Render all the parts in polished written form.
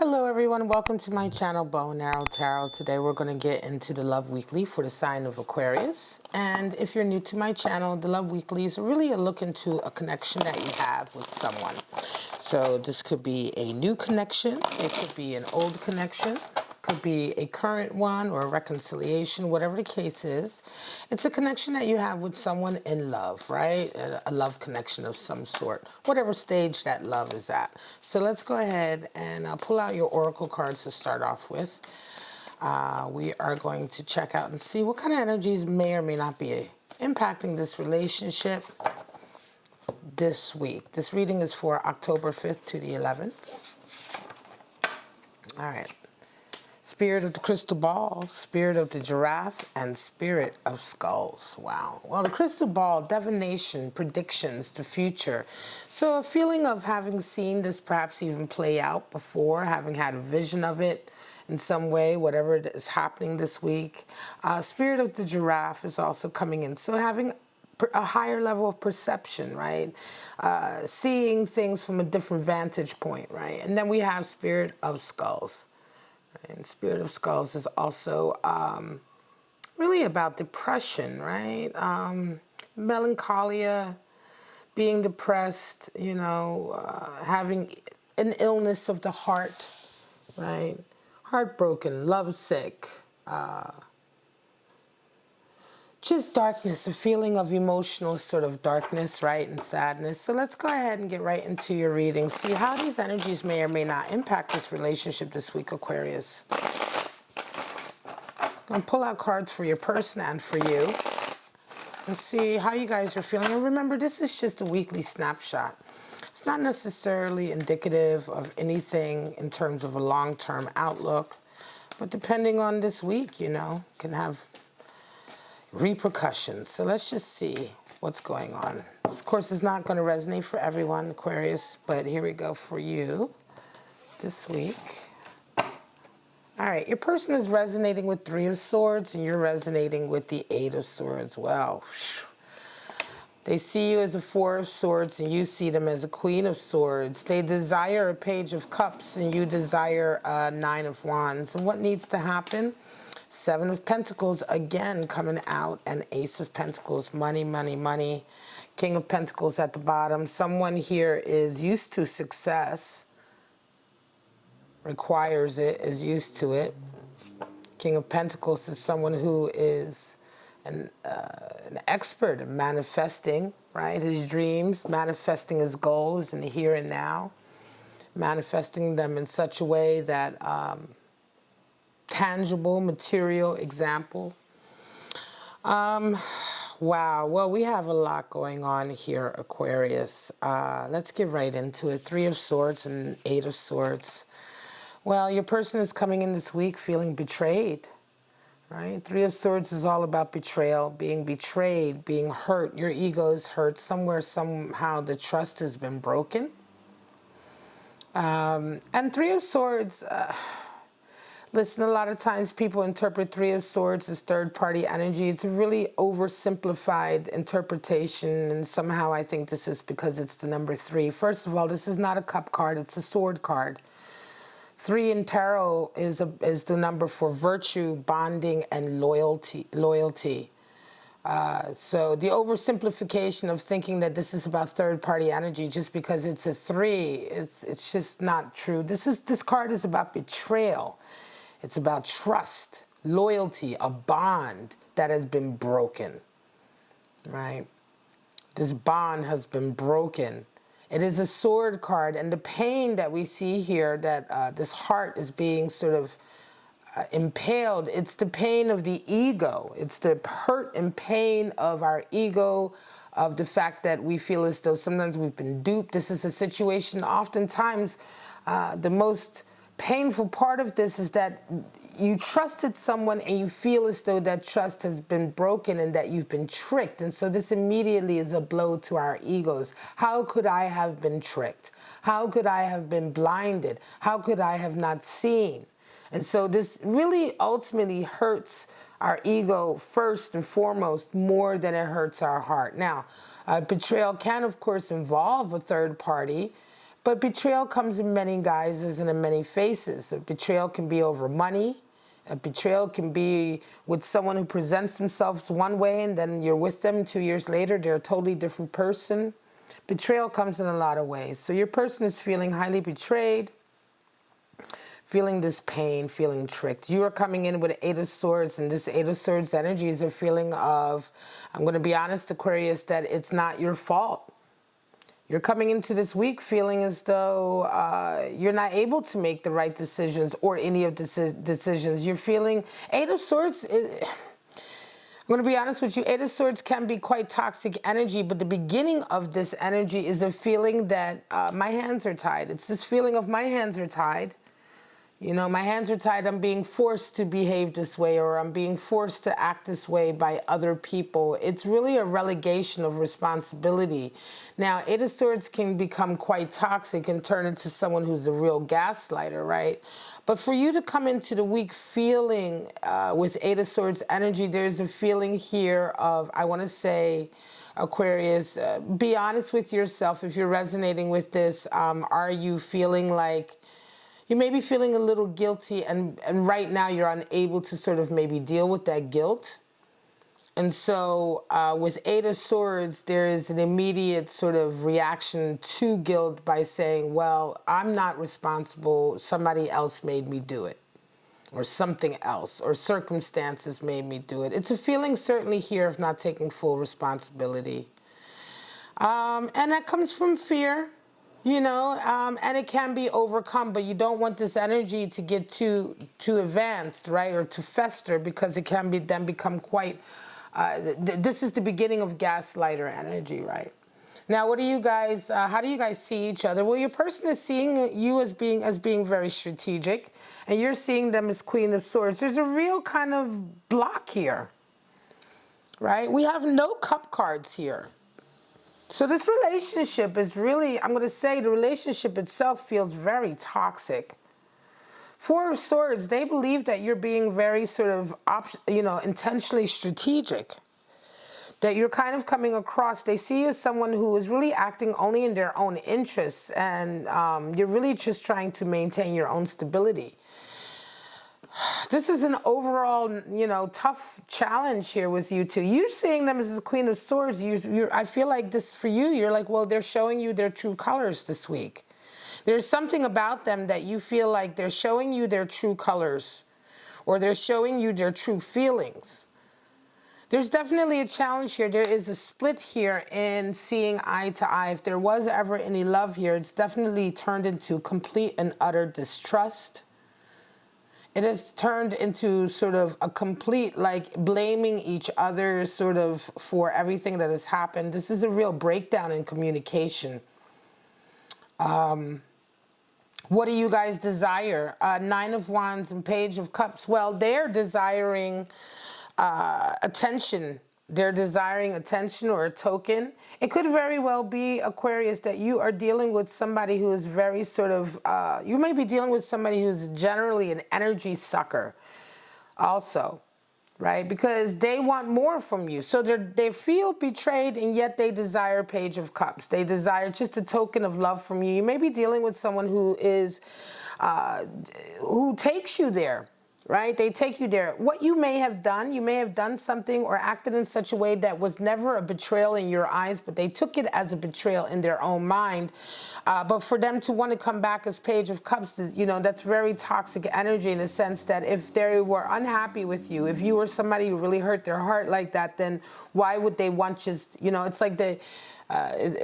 Hello everyone, welcome to my channel Bow and Arrow Tarot. Today we're going to get into the Love Weekly for the sign of Aquarius. And if you're new to my channel, the Love Weekly is really a look into a connection that you have with someone. So this could be a new connection, it could be an old connection, could be a current one or a reconciliation, whatever the case is. It's a connection that you have with someone in love, right? A love connection of some sort, whatever stage that love is at. So let's go ahead and pull out your oracle cards to start off with. We are going to check out and see what kind of energies may or may not be impacting this relationship this week. This reading is for October 5th to the 11th. All right. Spirit of the crystal ball, spirit of the giraffe, and spirit of skulls. Wow. Well, the crystal ball, divination, predictions, the future. So a feeling of having seen this perhaps even play out before, having had a vision of it in some way, whatever is happening this week. Spirit of the giraffe is also coming in. So having a higher level of perception, right? Seeing things from a different vantage point, right? And then we have spirit of skulls. And Spirit of Skulls is also really about depression, right? Melancholia, being depressed, you know, having an illness of the heart, right? Heartbroken, lovesick, just darkness, a feeling of emotional sort of darkness, right, and sadness. So let's go ahead and get right into your reading. See how these energies may or may not impact this relationship this week, Aquarius. I'm going to pull out cards for your person and for you and see how you guys are feeling. And remember, this is just a weekly snapshot. It's not necessarily indicative of anything in terms of a long-term outlook, but depending on this week, you know, can have repercussions. So let's just see what's going on. This, of course, is not going to resonate for everyone, Aquarius, but here we go for you this week. All right, your person is resonating with Three of Swords, and you're resonating with the Eight of Swords. Wow. They see you as a Four of Swords, and you see them as a Queen of Swords. They desire a Page of Cups, and you desire a Nine of Wands. And what needs to happen? Seven of Pentacles, again, coming out, and Ace of Pentacles, money, money, money. King of Pentacles at the bottom. Someone here is used to success, requires it, is used to it. King of Pentacles is someone who is an expert in manifesting, right? His dreams, manifesting his goals in the here and now, manifesting them in such a way that tangible, material example. Wow, well, we have a lot going on here, Aquarius. Let's get right into it. Three of Swords and Eight of Swords. Well, your person is coming in this week feeling betrayed, right? Three of Swords is all about betrayal, being betrayed, being hurt. Your ego is hurt. Somewhere, somehow, the trust has been broken. And Three of Swords... listen, a lot of times people interpret Three of Swords as third-party energy. It's a really oversimplified interpretation, and somehow I think this is because it's the number 3. First of all, this is not a cup card, it's a sword card. 3 in tarot is the number for virtue, bonding, and loyalty. So the oversimplification of thinking that this is about third-party energy just because it's a 3, it's just not true. This card is about betrayal. It's about trust, loyalty, a bond that has been broken, right? This bond has been broken. It is a sword card, and the pain that we see here, that this heart is being sort of impaled, it's the pain of the ego. It's the hurt and pain of our ego, of the fact that we feel as though sometimes we've been duped. This is a situation, oftentimes, the most painful part of this is that you trusted someone and you feel as though that trust has been broken and that you've been tricked. And so this immediately is a blow to our egos. How could I have been tricked? How could I have been blinded? How could I have not seen? And so this really ultimately hurts our ego first and foremost more than it hurts our heart. Now, betrayal can, of course, involve a third party, But betrayal comes in many guises and in many faces. A betrayal can be over money. A betrayal can be with someone who presents themselves one way and then you're with them 2 years later, they're a totally different person. Betrayal comes in a lot of ways. So your person is feeling highly betrayed, feeling this pain, feeling tricked. You are coming in with Eight of Swords, and this Eight of Swords energy is a feeling of, I'm going to be honest, Aquarius, that it's not your fault. You're coming into this week feeling as though you're not able to make the right decisions or any of the decisions. You're feeling, Eight of Swords, I'm going to be honest with you, Eight of Swords can be quite toxic energy, but the beginning of this energy is a feeling that my hands are tied. It's this feeling of my hands are tied. You know, my hands are tied, I'm being forced to behave this way, or I'm being forced to act this way by other people. It's really a relegation of responsibility. Now, Eight of Swords can become quite toxic and turn into someone who's a real gaslighter, right? But for you to come into the week feeling with Eight of Swords energy, there's a feeling here of, I want to say, Aquarius, be honest with yourself if you're resonating with this. Are you feeling like, you may be feeling a little guilty, and right now you're unable to sort of maybe deal with that guilt. And so with Eight of Swords, there is an immediate sort of reaction to guilt by saying, well, I'm not responsible. Somebody else made me do it, or something else, or circumstances made me do it. It's a feeling certainly here of not taking full responsibility. And that comes from fear. You know, and it can be overcome, but you don't want this energy to get too advanced, right, or to fester, because it can be then become quite, this is the beginning of gaslighter energy, right? Now, what do you guys, how do you guys see each other? Well, your person is seeing you as being very strategic, and you're seeing them as Queen of Swords. There's a real kind of block here, right? We have no cup cards here. So this relationship is really, I'm going to say the relationship itself feels very toxic. Four of Swords, they believe that you're being very sort of, intentionally strategic. That you're kind of coming across, they see you as someone who is really acting only in their own interests, and you're really just trying to maintain your own stability. This is an overall, tough challenge here with you two. You're seeing them as the Queen of Swords. I feel like this for you, you're like, well, they're showing you their true colors this week. There's something about them that you feel like they're showing you their true colors, or they're showing you their true feelings. There's definitely a challenge here. There is a split here in seeing eye to eye. If there was ever any love here, it's definitely turned into complete and utter distrust. It has turned into sort of a complete, like, blaming each other sort of for everything that has happened. This is a real breakdown in communication. What do you guys desire? Nine of Wands and Page of Cups. Well, they're desiring attention. They're desiring attention or a token. It could very well be, Aquarius, that you are dealing with somebody who is very sort of, you may be dealing with somebody who's generally an energy sucker also, right? Because they want more from you. So they feel betrayed, and yet they desire Page of Cups. They desire just a token of love from you. You may be dealing with someone who is, who takes you there. Right? They take you there. What you may have done something or acted in such a way that was never a betrayal in your eyes, but they took it as a betrayal in their own mind. But for them to want to come back as Page of Cups, that's very toxic energy, in a sense that if they were unhappy with you, if you were somebody who really hurt their heart like that, then why would they want just, it's like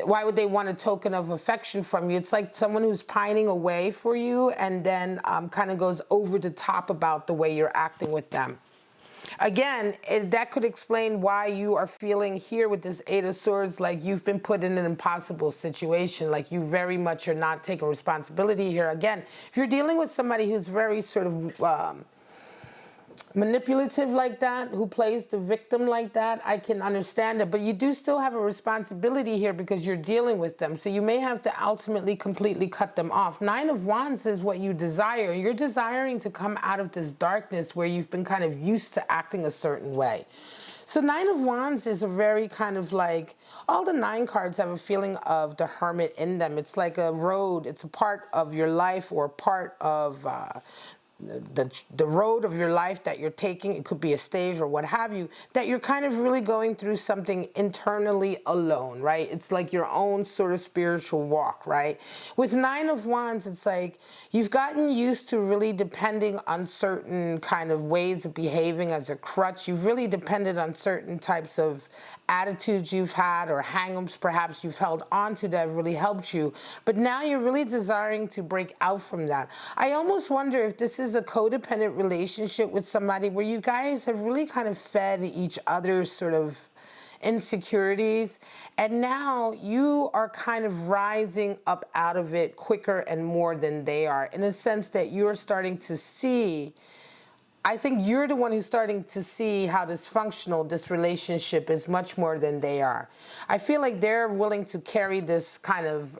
why would they want a token of affection from you? It's like someone who's pining away for you and then kind of goes over the top about the way you're acting with them. Again, that could explain why you are feeling here with this Eight of Swords like you've been put in an impossible situation, like you very much are not taking responsibility here. Again, if you're dealing with somebody who's very sort of manipulative like that, who plays the victim like that, I can understand it. But you do still have a responsibility here because you're dealing with them. So you may have to ultimately completely cut them off. Nine of Wands is what you desire. You're desiring to come out of this darkness where you've been kind of used to acting a certain way. So Nine of Wands is a very kind of like, all the 9 cards have a feeling of the Hermit in them. It's like a road. It's a part of your life, or a part of the road of your life that you're taking. It could be a stage or what have you, that you're kind of really going through something internally alone, right? It's like your own sort of spiritual walk, right? With Nine of Wands, it's like you've gotten used to really depending on certain kind of ways of behaving as a crutch. You've really depended on certain types of attitudes you've had, or hang-ups perhaps you've held on to that have really helped you. But now you're really desiring to break out from that. I almost wonder if this is a codependent relationship with somebody where you guys have really kind of fed each other's sort of insecurities, and now you are kind of rising up out of it quicker and more than they are, in a sense that you're starting to see, I think you're the one who's starting to see how dysfunctional this relationship is much more than they are. I feel like they're willing to carry this kind of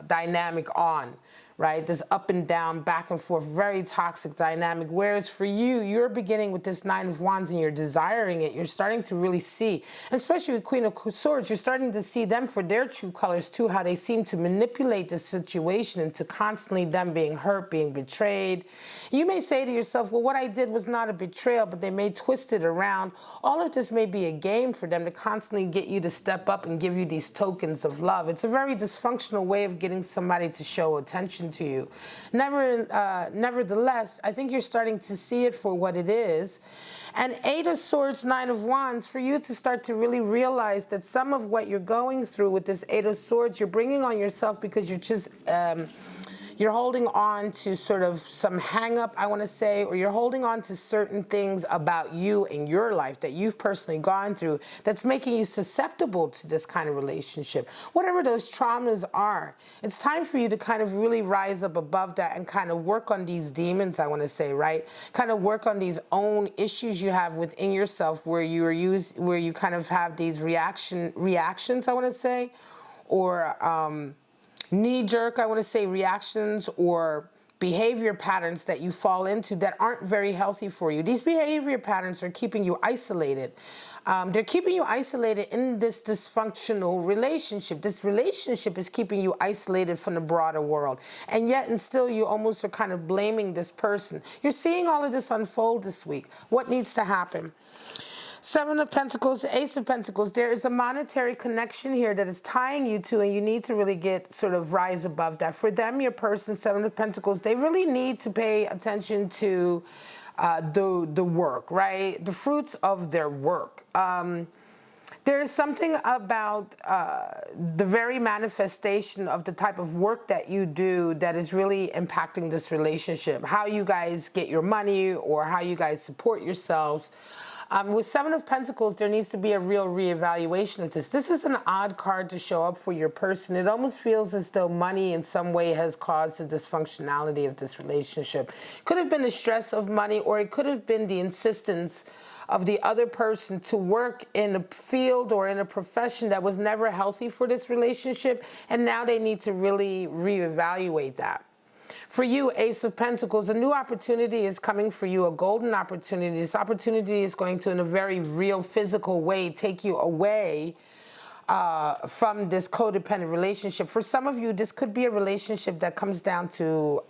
dynamic on, right? This up and down, back and forth, very toxic dynamic. Whereas for you, you're beginning with this Nine of Wands and you're desiring it. You're starting to really see, especially with Queen of Swords, you're starting to see them for their true colors too, how they seem to manipulate the situation into constantly them being hurt, being betrayed. You may say to yourself, well, what I did was not a betrayal, but they may twist it around. All of this may be a game for them to constantly get you to step up and give you these tokens of love. It's a very dysfunctional way of getting somebody to show attention to you. Nevertheless, I think you're starting to see it for what it is. And Eight of Swords, Nine of Wands, for you to start to really realize that some of what you're going through with this Eight of Swords, you're bringing on yourself because you're just you're holding on to sort of some hang up, I want to say, or you're holding on to certain things about you in your life that you've personally gone through that's making you susceptible to this kind of relationship. Whatever those traumas are, it's time for you to kind of really rise up above that and kind of work on these demons, I want to say, right? Kind of work on these own issues you have within yourself where you kind of have these reactions, I want to say, or knee-jerk, I want to say, reactions or behavior patterns that you fall into that aren't very healthy for you. These behavior patterns are keeping you isolated. They're keeping you isolated in this dysfunctional relationship. This relationship is keeping you isolated from the broader world. And yet and still you almost are kind of blaming this person. You're seeing all of this unfold this week. What needs to happen? Seven of Pentacles, Ace of Pentacles, there is a monetary connection here that is tying you to, and you need to really get sort of rise above that. For them, your person, Seven of Pentacles, they really need to pay attention to the work, right? The fruits of their work. There is something about the very manifestation of the type of work that you do that is really impacting this relationship. How you guys get your money or how you guys support yourselves. With Seven of Pentacles, there needs to be a real reevaluation of this. This is an odd card to show up for your person. It almost feels as though money in some way has caused the dysfunctionality of this relationship. Could have been the stress of money, or it could have been the insistence of the other person to work in a field or in a profession that was never healthy for this relationship, and now they need to really reevaluate that. For you, Ace of Pentacles, a new opportunity is coming for you, a golden opportunity. This opportunity is going to, in a very real, physical way, take you away from this codependent relationship. For some of you, this could be a relationship that comes down to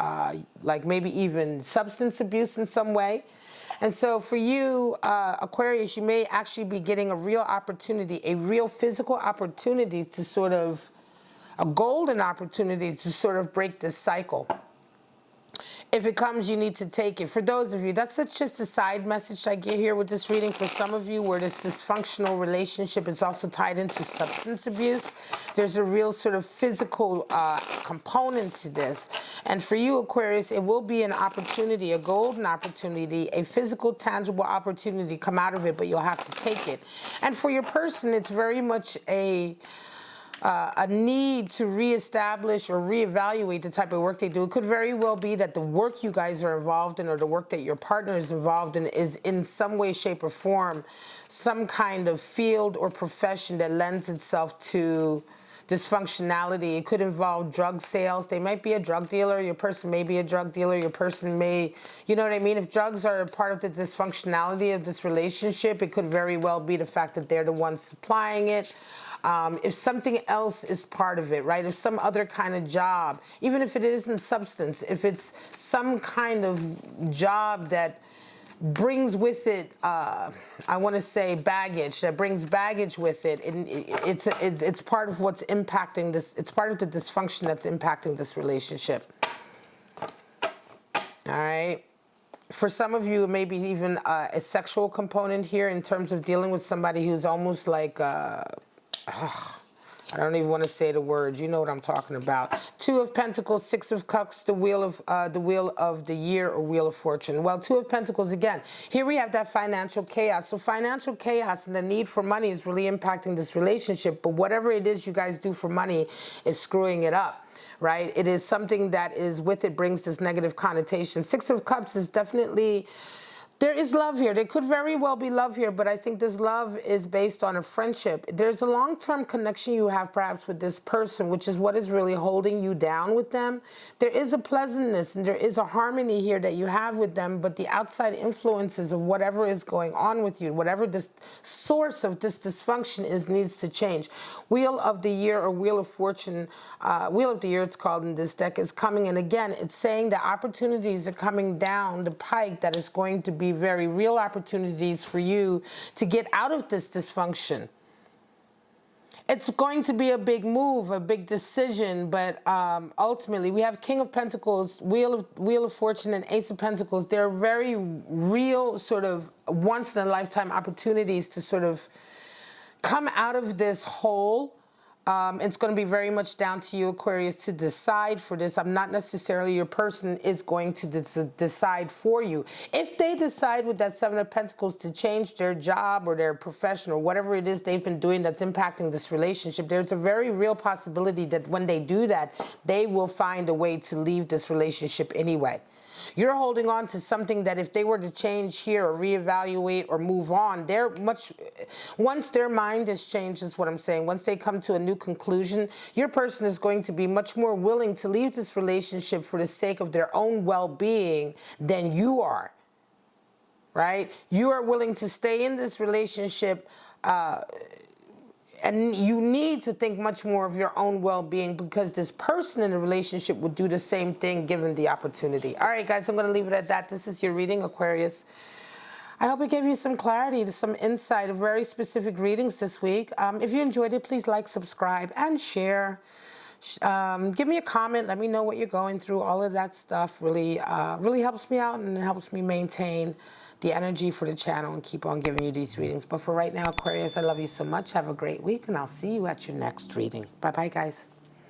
like maybe even substance abuse in some way. And so for you, Aquarius, you may actually be getting a real opportunity, a real physical opportunity to sort of, a golden opportunity to sort of break this cycle. If it comes, you need to take it. For those of you, that's just a side message I get here with this reading. For some of you, where this dysfunctional relationship is also tied into substance abuse, there's a real sort of physical component to this. And for you, Aquarius, it will be an opportunity, a golden opportunity, a physical, tangible opportunity come out of it, but you'll have to take it. And for your person, it's very much a a need to reestablish or reevaluate the type of work they do. It could very well be that the work you guys are involved in or the work that your partner is involved in is in some way, shape, or form some kind of field or profession that lends itself to dysfunctionality. It could involve drug sales. They might be a drug dealer. Your person may be a drug dealer. Your person may, you know what I mean? If drugs are a part of the dysfunctionality of this relationship, it could very well be the fact that they're the ones supplying it. If something else is part of it, right? If some other kind of job, even if it isn't substance, if it's some kind of job that brings with it, I want to say baggage, that brings baggage with it, and it's part of what's impacting this, it's part of the dysfunction that's impacting this relationship. All right. For some of you, maybe even a sexual component here in terms of dealing with somebody who's almost like, I don't even want to say the words. You know what I'm talking about. 2 of Pentacles, 6 of Cups, the wheel of the year or Wheel of Fortune. Well, 2 of Pentacles again. Here we have that financial chaos. So financial chaos and the need for money is really impacting this relationship. But whatever it is you guys do for money is screwing it up, right? It is something that is with it brings this negative connotation. 6 of Cups is definitely... There is love here. There could very well be love here, but I think this love is based on a friendship. There's a long-term connection you have perhaps with this person, which is what is really holding you down with them. There is a pleasantness and there is a harmony here that you have with them, but the outside influences of whatever is going on with you, whatever this source of this dysfunction is, needs to change. Wheel of the Year or Wheel of Fortune, Wheel of the Year it's called in this deck, is coming. And again, it's saying that opportunities are coming down the pike that is going to be very real opportunities for you to get out of this dysfunction. It's going to be a big move, a big decision, but ultimately we have King of Pentacles, Wheel of Fortune, and Ace of Pentacles. They're very real, sort of once-in-a-lifetime opportunities to sort of come out of this hole. It's going to be very much down to you, Aquarius, to decide for this. I'm not necessarily your person is going to decide for you. If they decide with that 7 of Pentacles to change their job or their profession or whatever it is they've been doing that's impacting this relationship, there's a very real possibility that when they do that, they will find a way to leave this relationship anyway. You're holding on to something that if they were to change here or reevaluate or move on, once their mind is changed is what I'm saying, once they come to a new conclusion, your person is going to be much more willing to leave this relationship for the sake of their own well-being than you are, right? You are willing to stay in this relationship and you need to think much more of your own well-being because this person in the relationship would do the same thing given the opportunity. All right, guys, I'm going to leave it at that. This is your reading, Aquarius. I hope it gave you some clarity, some insight, very specific readings this week. If you enjoyed it, please like, subscribe, and share. Give me a comment. Let me know what you're going through. All of that stuff really helps me out and helps me maintain the energy for the channel and keep on giving you these readings. But for right now, Aquarius, I love you so much. Have a great week, and I'll see you at your next reading. Bye-bye, guys.